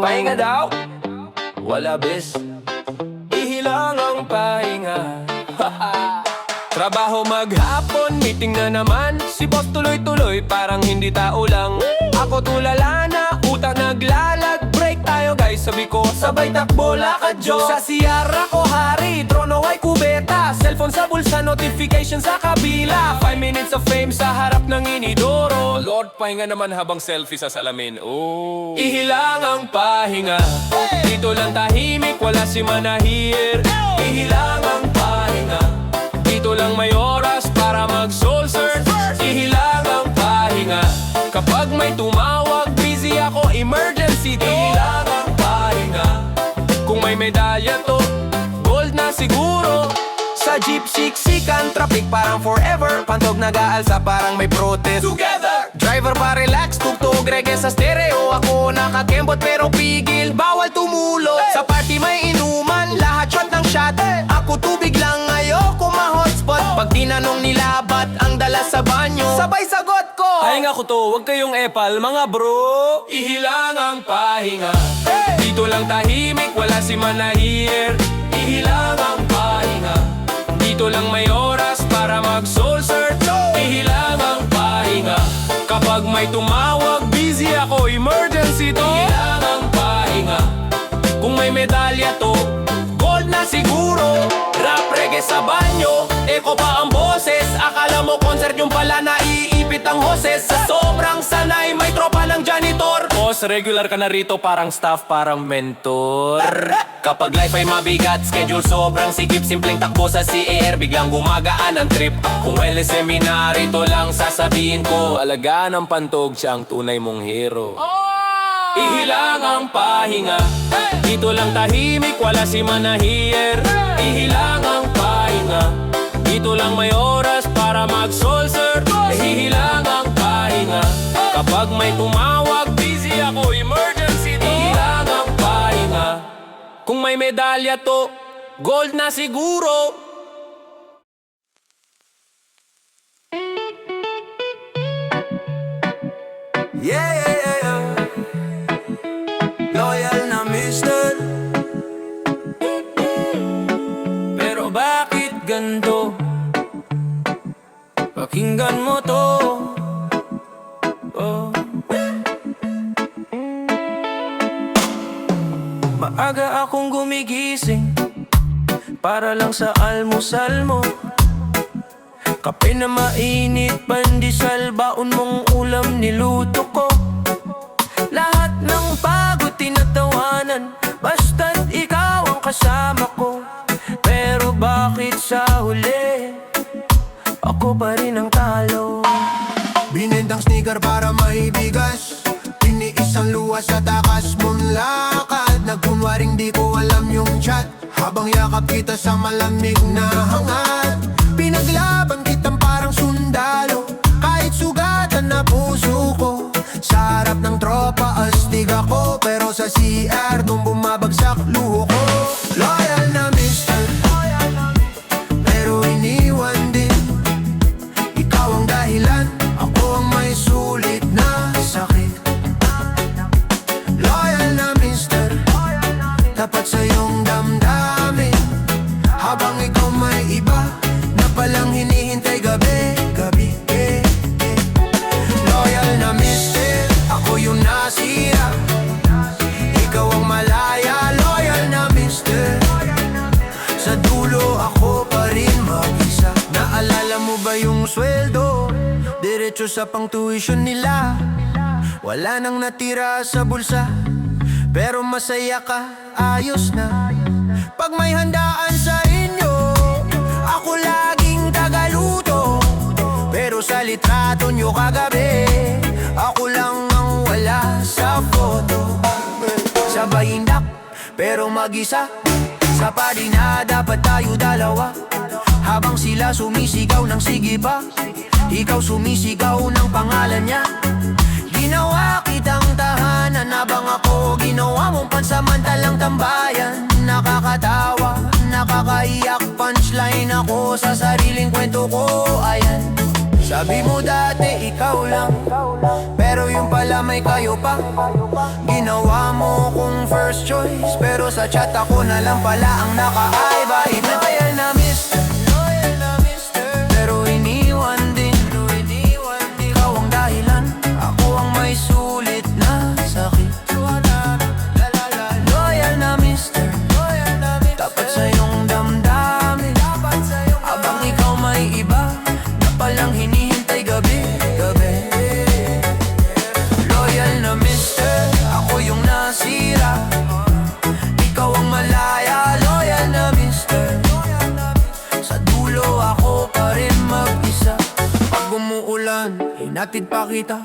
Pahinga daw, wala bis, ihilang ang pahinga. Trabaho maghapon, meeting na naman. Si boss tuloy-tuloy, parang hindi tao lang. Ako tulala na, utak naglalag. Break tayo guys, sabi ko, sabay takbo, lakad jo. Sa siyara ko hari, trono ay kubeta. Cellphone sa bulsa, notification sa kabila. 5 minutes of fame sa harap ng inidoro. Lord, pahinga naman habang selfie sa salamin. Oh, ihilang ang pahinga. Dito lang tahimik, wala si manahir. Ihilang ang pahinga. Dito lang may oras para mag-soul search. Ihilang ang pahinga. Kapag may tumawag, busy ako, emergency to. Ihilang ang pahinga. Kung may medalya to, gold na siguro. Sa jeep, siksikan, traffic parang forever. Pantog nag-aalsa parang may protest. Together! Driver pa relax, tugtog reggae sa stereo. Ako nakakembot pero pigil, bawal tumulo. Sa party may inuman, lahat shot ng shot. Ako tubig lang, ayoko ma-hotspot. Pag tinanong nila ba't ang dala sa banyo, sabay sagot ko, ay nga ko to, wag kayong epal mga bro. Ihilang ang pahinga. Dito lang tahimik, wala si manahir. Ihilang ang pahinga. Dito lang may oras para mag-soul search. Ihilang ang pahinga. Kapag may tumawag, busy ako, emergency to. Ihilang ang pahinga. Kung may medalya to, gold na siguro. Rap reggae sa banyo, echo pa ang boses. Akala mo concert yung pala, naiipit ang hoses. Sa sobrang sanay, may tropa ng janitor. Boss, regular ka na rito, parang staff, parang mentor. Kapag life ay mabigat, schedule sobrang sikip. Simpleng takbo sa CAR, biglang gumagaan ang trip. Kung wellness seminar, ito lang sasabihin ko, alagaan ang pantog, siya ang tunay mong hero. Ihilang ang pahinga. Dito lang tahimik, wala si manahir. Ihilang ang pahinga. Dito lang may oras para mag-soul search. Ihilang ang pahinga. Kapag may tumawag, busy ako, emergency to. Ihilang ang pahinga. Kung may medalya to, gold na siguro. Yeah, yeah, yeah, yeah. Loyal na mister. Pero bakit ganito? Pakinggan mo to. Oh. Maaga akong gumigising para lang sa almusal mo. Kape na mainit, pandesal, baon mong ulam niluto ko. Lahat ng pagod tinatawanan, basta't ikaw ang kasama ko. Pero bakit sa huli, ako pa rin ang talo? Binendang sneaker para maibigas, tiniis ang luwas sa takas mong lakad. Nagkunwaring di ko alam yung chat, habang yakap kita sa malamig na hangad. Pinaglaban kitang parang sundalo, kahit sugatan na puso ko. Sa harap ng tropa, astig ako, pero sa CR, nung bumabagsak luho ko. Loyal na mister, pero iniwan din. Ikaw ang dahilan, ako ang may sulit na sakit. Loyal na mister, tapat sa iyong damdamin. Habang ikaw may iba, na palang hinihintay gabi-gabi. Loyal na mister, ako yung nasira, ikaw ang malaya. Loyal na mister, sa dulo ako pa rin mag-isa. Naalala mo ba yung sweldo? Diretso sa pang-tuition nila, wala nang natira sa bulsa, pero masaya ka, ayos na. Pag may handaan sa inyo, ako laging tagaluto. Pero sa litrato nyo kagabi, ako lang ang wala sa photo. Sabay indak, pero mag-isa. Sa party na dapat tayo dalawa, habang sila sumisigaw ng sige pa, ikaw sumisigaw ng pangalan niya. Ginawa kitang tahanan, habang ako ginawa mong pansamantalang tambayan. Nakakatawa, nakakaiyak, punchline ako sa sariling kwento ko. Ayan, Sabi mo dati ikaw lang, pero yung pala may kayo pa. Ginawa mo kong first choice, pero sa chat ako na lang pala ang naka-iba-iba. Loyal na mister, pero iniwan din. Ikaw ang dahilan, ako ang may sulit na sakit. Loyal na mister, tapat sa iyong damdamin. Habang ikaw may iba, na palang hinihintay gabi-gabi. Loyal na mister, ako yung nasira. Ikaw ang malaya, loyal na mister. Sa dulo ako pa rin mag-isa. Pag umuulan, hinatid pa kita.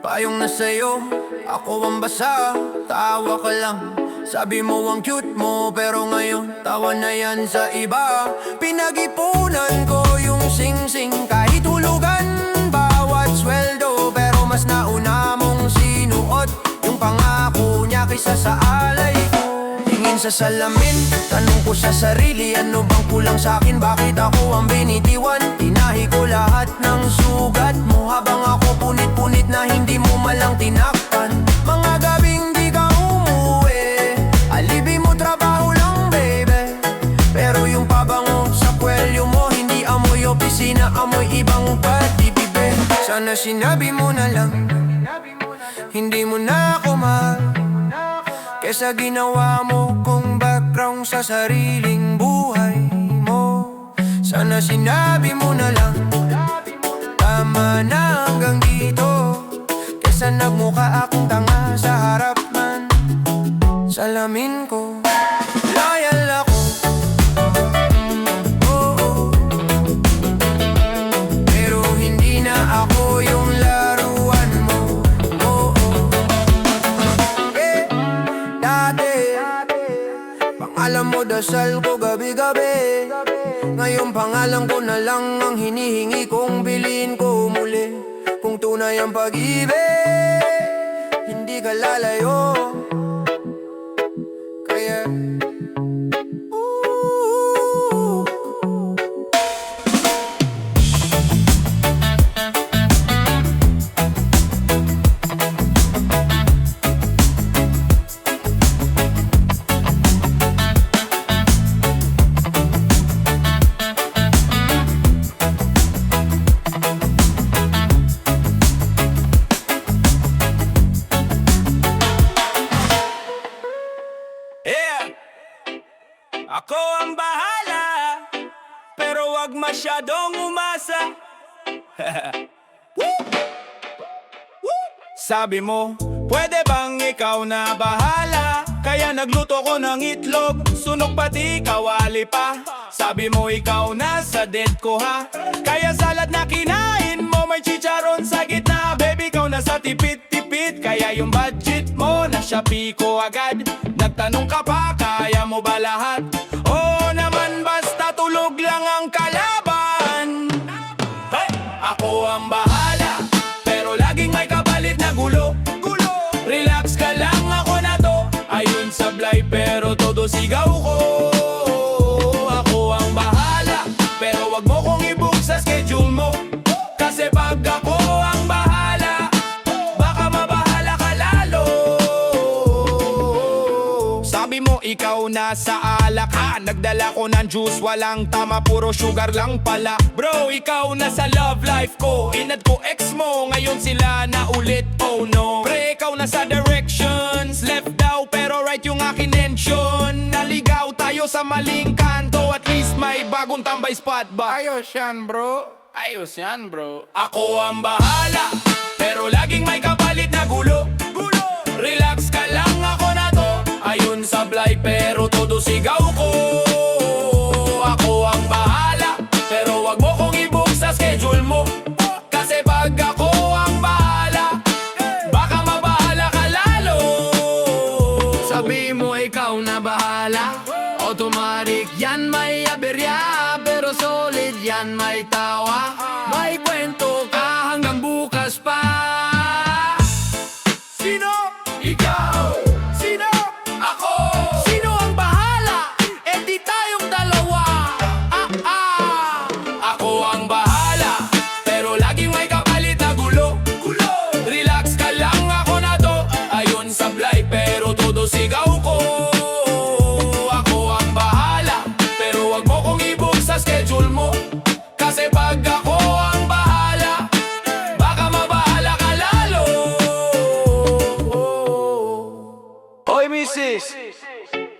Payong na sa'yo, ako ang basa. Tawa ka lang, sabi mo ang cute mo, pero ngayon tawa na yan sa iba. Pinag-ipunan ko yung sing-sing, kahit hulugan bawat sweldo, pero mas nauna mong sinuot yung pangako niya kaysa sa alay ko. Tingin sa salamin, tanong ko sa sarili, ano bang kulang sa'kin? Bakit ako ang binitiwan? Tinahi ko lahat ng sugat mo, habang ako punit-punit na hindi mo malang tinakpan. Mga gabing di ka umuwi, alibi mo trabaho lang baby, pero yung pabango sa kwelyo mo, hindi amoy opisina, amoy ibang pag-ibig. Sana sinabi mo na lang, hindi mo na ako mahal, kesa ginawa mo kong background sa sariling buhay mo. Sana sinabi mo na lang, tama na hanggang dito, kesa nagmukha akong tanga sa harap man salamin ko. Loyal ako, oo, pero hindi na ako yung laruan mo, oo. Dati, pangalan mo dasal ko gabi-gabi. Ngayon pangalan ko na lang ang hinihingi kong bilhin ko muli. Kung tunay ang pag-ibig, hindi ka lalayo. Kaya ako ang bahala, pero wag masyadong umasa. Sabi mo, pwede bang ikaw na bahala? Kaya nagluto ko ng itlog, sunog pati kawali pa. Sabi mo ikaw na sa date ko ha, kaya salad na kinain mo may chicharon sa gitna. Baby ikaw na sa tipid-tipid, kaya yung budget mo na Shopee ko agad. Nagtanong ka pa, kaya mo ba lahat? Oo naman, basta tulog lang ang kalaban. Hey! Ako ang bahala, pero laging may kapalit na gulo. Relax ka lang, ako na to. Ayun sablay, pero todo sigaw ko. Ako ang bahala, pero wag mo kong i-book sa schedule mo. Kasi pag ako ang bahala, baka mabahala ka lalo. Sabi mo ikaw na sa alak ha, nagdala ko ng juice, walang tama, puro sugar lang pala. Bro, ikaw na sa love life ko, inad ko ex mo, ngayon sila na ulit, oh no. Pre, ikaw na sa directions, left daw pero right yung akin mention. Naligaw tayo sa maling kanto, at least may bagong tambay spot ba? Ayos yan, bro. Ayos yan, bro. Ako ang bahala, pero laging may kapalit na gulo. Relax ka lang, ako na to. Ayun sablay, pero todo sigaw ko. Ako ang bahala, pero wag mo kong i-book sa schedule mo. Kasi pag ako ang bahala, baka mabahala ka lalo. sabi mo ikaw na bahala, automatic yan may aberya, pero solid yan may tawa. May kwento ka hanggang bukas pa. Sino? Ikaw! Sino? Ako! Sino ang bahala? Eh di tayong dalawa. Ako ang bahala, pero laging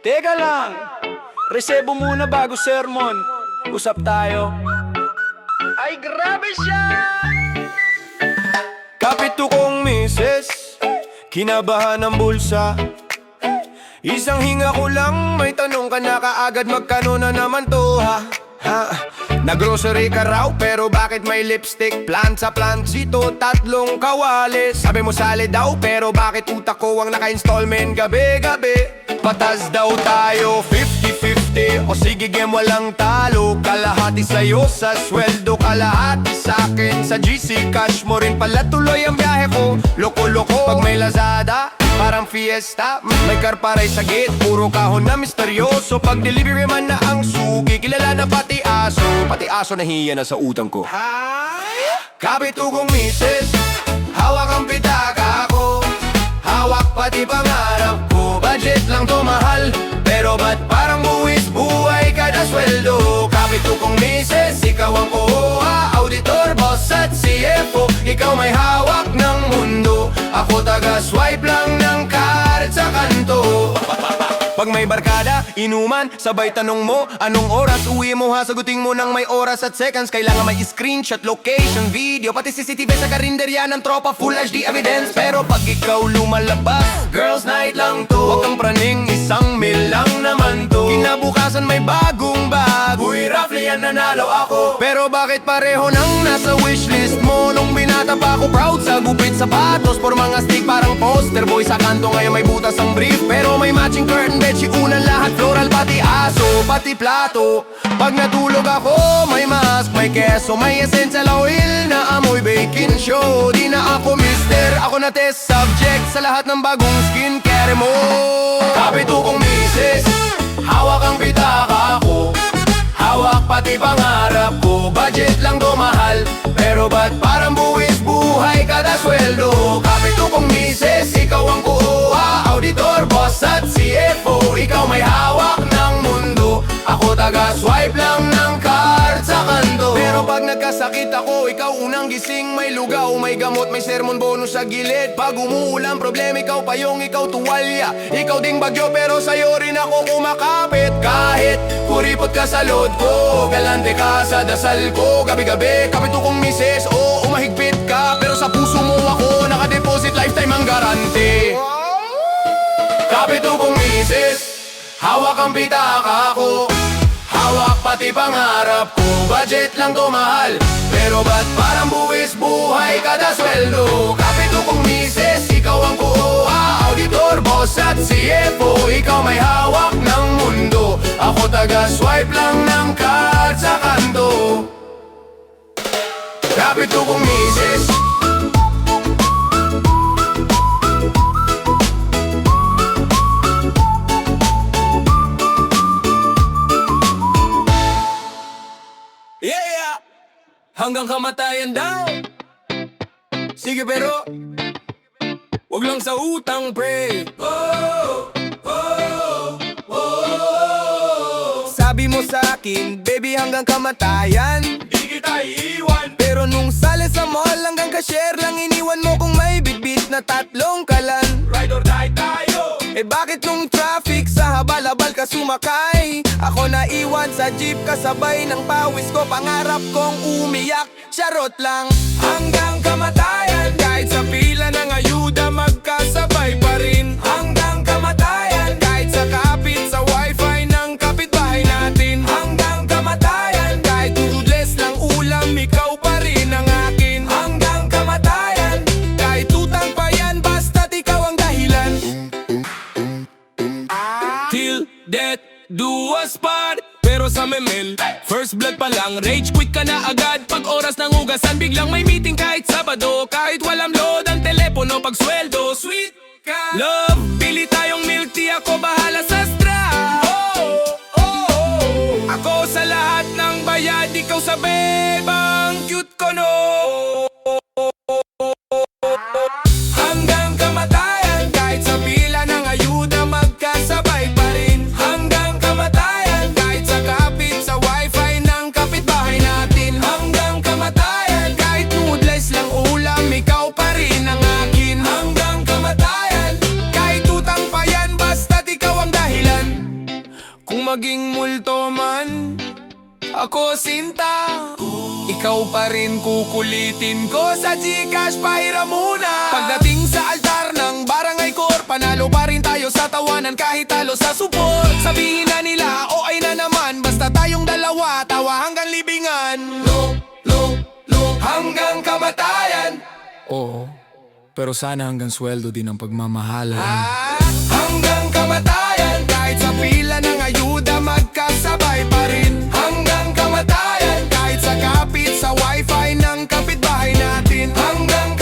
Teka lang, resebo muna bago sermon. Usap tayo. Ay, grabe siya! Kapito kong misis, kinabahan ng bulsa. Isang hinga ko lang, may tanong ka na kaagad, magkano na naman to ha? Naggrocery ka raw, pero bakit may lipstick? Plant sa plansito, tatlong kawali. Sabi mo sali daw, pero bakit utak ko ang naka-installment gabi-gabi? Patas daw tayo, 50-50. O sige game, walang talo. Kalahati sa'yo sa sweldo, kalahati sa'kin sa GC cash mo rin pala tuloy ang biyahe ko. Loko-loko, pag may Lazada, parang fiesta. May karparay sa gate, puro kahon na misteryoso. Pag delivery man na ang sugi, kilala na pati aso. Pati aso nahiya na sa utang ko. Kapito kong misis, hawak ang pitaka ko. Hawak pati pangarap ko. Budget lang to mahal, pero ba't parang buwis buhay kada sweldo? Kapito kong misis, ikaw ang kuha, auditor, boss at CFO. Ikaw may hawak ng mundo, ako taga-swipe lang ng card sa kanto. Pag may barkada, inuman, sabay tanong mo, anong oras uwi mo ha? Sagutin mo ng may oras at seconds. Kailangan may screenshot, location, video, pati CCTV sa karinderya ng tropa, full HD evidence. Pero pag ikaw lumalabas, girls night lang to. Huwag kang praning, 1,000,000 lang naman to. Kinabukasan may bagong bag, uy roughly yan nanalo ako. Pero bakit pareho nang nasa wishlist mo? Nung binata pa ako proud sa gupit sapatos, por mga stick parang poster boy. Sa kanto ngayon may butas ang brief, pero may matching curtain bedsheet, unan lahat floral, pati aso, pati plato. Pag natulog ako, may mask, may keso, may essential oil na amoy baking show. Di na ako mister, ako na test subject sa lahat ng bagong skincare mo. Kapito kong misis, hawak ang pitaka ko. Hawak pati pangarap ko. Budget lang to mahal, pero ba't parang buwis buhay kada sweldo? Kapito kong misis, ikaw ang kuha, auditor, boss at CFO. Ikaw may hawak ng mundo, ako taga-swipe lang ng card sa kanto. Pero pag nagkasakit ako, ikaw unang gising. May lugaw, may gamot, may sermon bonus sa gilid. Pag umuulan problema, ikaw pa yung ikaw tuwalya. Ikaw ding bagyo, pero sa'yo rin ako kumakapit. Kahit kuripot ka sa load ko, galante ka sa dasal ko. Gabi-gabi, kapito kong misis, oo, umahigpit ka, pero sa puso mo ako nakadeposit, lifetime ang garante. Kapito kong misis, hawak ang pitaka ko. Hawak pati pangarap ko. Budget lang to mahal, pero ba't parang buwis buhay kada sweldo? Kapito kong misis, ikaw ang kuha, auditor, boss at CFO. Ikaw may hawak ng mundo, ako taga-swipe lang ng card sa kanto. Kapito kong misis, Yeah! Hanggang kamatayan daw. Sige pero wag lang sa utang pre. sabi mo sa akin, baby hanggang kamatayan, Di kita iiwan. pero nung sale sa mall hanggang cashier lang iniwan mo kung may bitbit na 3 kalan. Ride or die tayo. Eh bakit nung traffic sa habal-habal ka sumakay? Ako naiwan sa jeep kasabay ng pawis ko. Pangarap kong umiyak, charot lang. Hanggang kamatayan, kahit sa pila ng ayuda magkasabay pa rin. Hanggang kamatayan, kahit sa kapit sa wifi ng kapitbahay natin. Hanggang kamatayan, kahit tudless lang ulam, ikaw pa rin ang akin. Hanggang kamatayan, kahit utang pa yan, basta't ikaw ang dahilan. Till death do us part. Pero sa memel, first blood pa lang, rage quit ka na agad. Pag oras ng hugasan, biglang may meeting kahit Sabado. Kahit walang load ang telepono, pag sweldo, sweet ka. Love, pili tayong milk tea, ako bahala sa straw. Ako sa lahat ng bayad, ikaw sa bebang cute ko no. Hanggang kamatayan, kahit sa pila ng ayuda magkasabay pa rin. Hanggang kamatayan, kahit sa kapit sa wifi ng kapitbahay natin. Hanggang kamatayan, kahit noodles lang ulam, ikaw pa rin ang akin. Hanggang kamatayan, kahit utang pa yan, basta't ikaw ang dahilan. ako sinta. Ikaw pa rin kukulitin ko sa Gcash, pahiram muna. Pagdating sa altar ng barangay core, panalo pa rin tayo sa tawanan kahit talo sa support. Sabihin na nila o ay na naman, basta tayong dalawa, tawa hanggang libingan. Hanggang kamatayan. Oo, pero sana hanggang sweldo din ang pagmamahalan. Hanggang kamatayan, kahit sa pila ng ayuda magkasabay pa rin. Hanggang kamatayan, kahit sa kapit sa wifi ng kapitbahay natin. Hanggang